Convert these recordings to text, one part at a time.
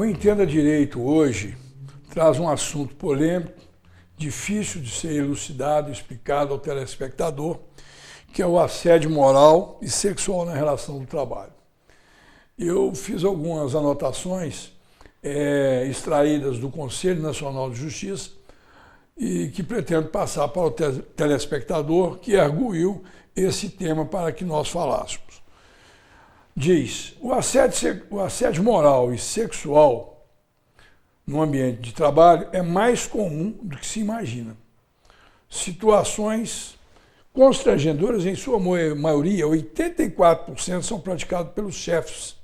O Entenda Direito hoje traz um assunto polêmico, difícil de ser elucidado e explicado ao telespectador, que é o assédio moral e sexual na relação do trabalho. Eu fiz algumas anotações extraídas do Conselho Nacional de Justiça e que pretendo passar para o telespectador que arguiu esse tema para que nós falássemos. Diz, o assédio moral e sexual no ambiente de trabalho é mais comum do que se imagina. Situações constrangedoras, em sua maioria, 84% são praticadas pelos chefes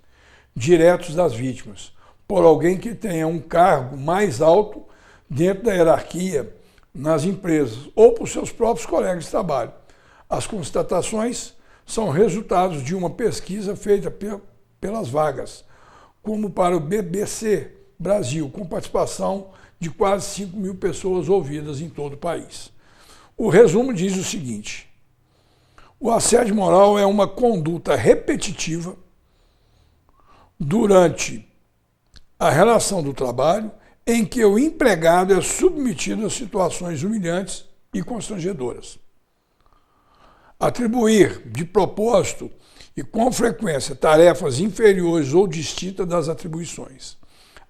diretos das vítimas, por alguém que tenha um cargo mais alto dentro da hierarquia nas empresas ou por seus próprios colegas de trabalho. As constatações são resultados de uma pesquisa feita pelas vagas, como para o BBC Brasil, com participação de quase 5 mil pessoas ouvidas em todo o país. O resumo diz o seguinte: o assédio moral é uma conduta repetitiva durante a relação do trabalho em que o empregado é submetido a situações humilhantes e constrangedoras. Atribuir de propósito e com frequência tarefas inferiores ou distintas das atribuições.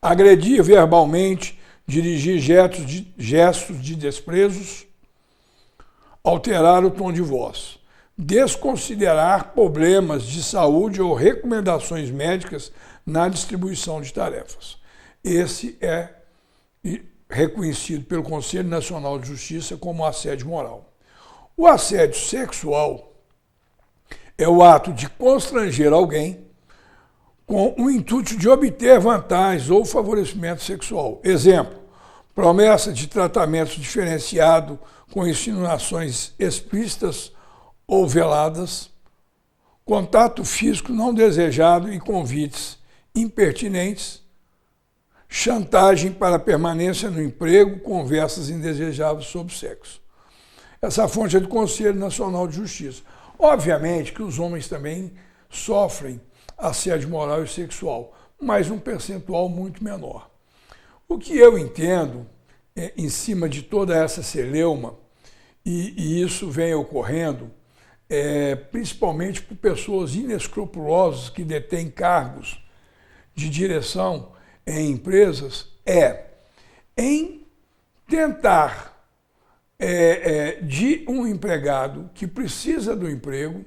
Agredir verbalmente, dirigir gestos de desprezos, alterar o tom de voz. Desconsiderar problemas de saúde ou recomendações médicas na distribuição de tarefas. Esse é reconhecido pelo Conselho Nacional de Justiça como assédio moral. O assédio sexual é o ato de constranger alguém com o intuito de obter vantagens ou favorecimento sexual. Exemplo, promessa de tratamento diferenciado com insinuações explícitas ou veladas, contato físico não desejado e convites impertinentes, chantagem para permanência no emprego, conversas indesejáveis sobre sexo. Essa fonte é do Conselho Nacional de Justiça. Obviamente que os homens também sofrem assédio moral e sexual, mas um percentual muito menor. O que eu entendo, em cima de toda essa celeuma, e isso vem ocorrendo, principalmente por pessoas inescrupulosas que detêm cargos de direção em empresas, em tentar de um empregado que precisa do emprego,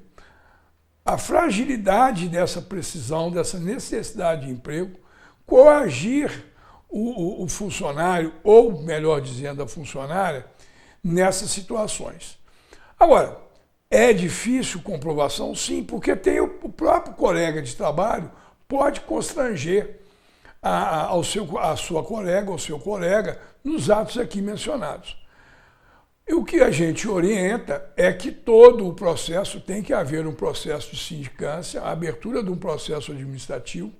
a fragilidade dessa precisão, dessa necessidade de emprego, coagir o funcionário, ou melhor dizendo, a funcionária, nessas situações. Agora, é difícil comprovação? Sim, porque tem o próprio colega de trabalho pode constranger a sua colega ou seu colega nos atos aqui mencionados. E o que a gente orienta é que todo o processo tem que haver um processo de sindicância, a abertura de um processo administrativo,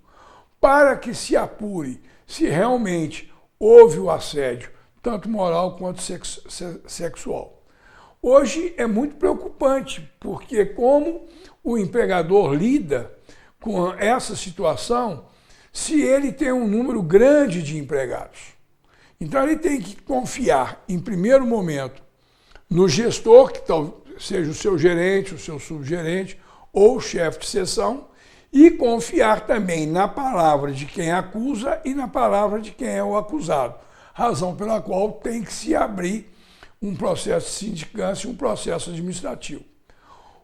para que se apure se realmente houve o assédio, tanto moral quanto sexual. Hoje é muito preocupante, porque como o empregador lida com essa situação, se ele tem um número grande de empregados. Então ele tem que confiar, em primeiro momento, no gestor, que seja o seu gerente, o seu subgerente ou o chefe de seção, e confiar também na palavra de quem acusa e na palavra de quem é o acusado, razão pela qual tem que se abrir um processo de sindicância e um processo administrativo.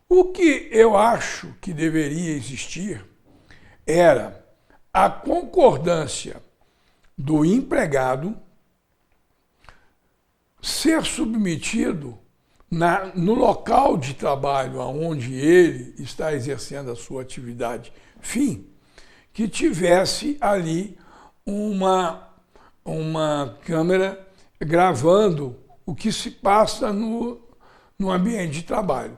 O que eu acho que deveria existir era a concordância do empregado ser submetido no local de trabalho onde ele está exercendo a sua atividade fim, que tivesse ali uma câmera gravando o que se passa no ambiente de trabalho.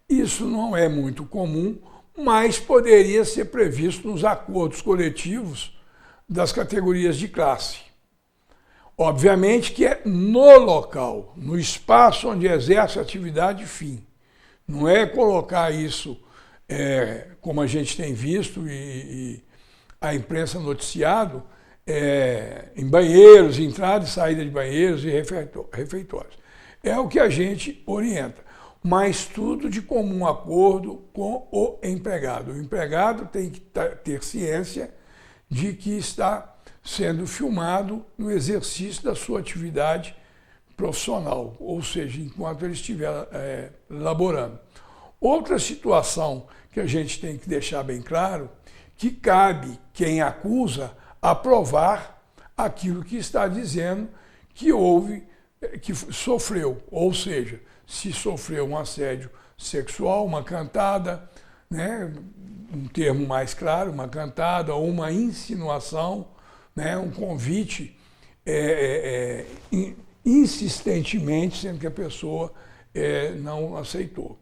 Isso não é muito comum, mas poderia ser previsto nos acordos coletivos das categorias de classe. Obviamente que é no local, no espaço onde exerce a atividade fim. Não é colocar isso, como a gente tem visto e a imprensa noticiado, em banheiros, entrada e saída de banheiros e refeitórios. É o que a gente orienta, mas tudo de comum acordo com o empregado. O empregado tem que ter ciência de que está sendo filmado no exercício da sua atividade profissional, ou seja, enquanto ele estiver laborando. Outra situação que a gente tem que deixar bem claro, que cabe quem acusa aprovar aquilo que está dizendo que houve, que sofreu, ou seja, se sofreu um assédio sexual, uma cantada, né, um termo mais claro, uma cantada ou uma insinuação, né, um convite insistentemente, sendo que a pessoa não aceitou.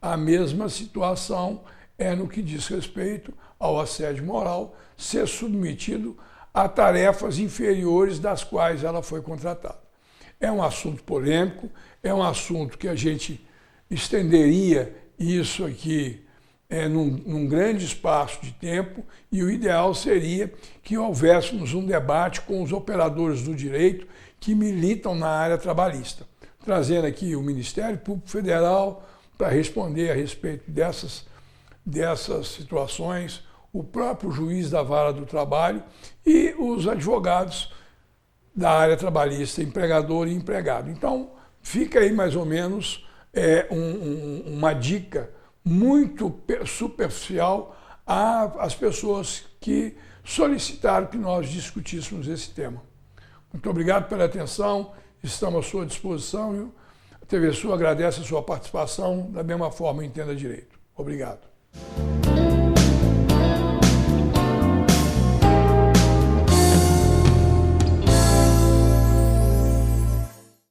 A mesma situação é no que diz respeito ao assédio moral, ser submetido a tarefas inferiores das quais ela foi contratada. É um assunto polêmico, é um assunto que a gente estenderia isso aqui num grande espaço de tempo, e o ideal seria que houvéssemos um debate com os operadores do direito que militam na área trabalhista, trazendo aqui o Ministério Público Federal para responder a respeito dessas situações, o próprio juiz da vara do trabalho e os advogados da área trabalhista, empregador e empregado. Então, fica aí mais ou menos uma dica muito superficial às pessoas que solicitaram que nós discutíssemos esse tema. Muito obrigado pela atenção, estamos à sua disposição e a TV Sul agradece a sua participação da mesma forma Entenda Direito. Obrigado.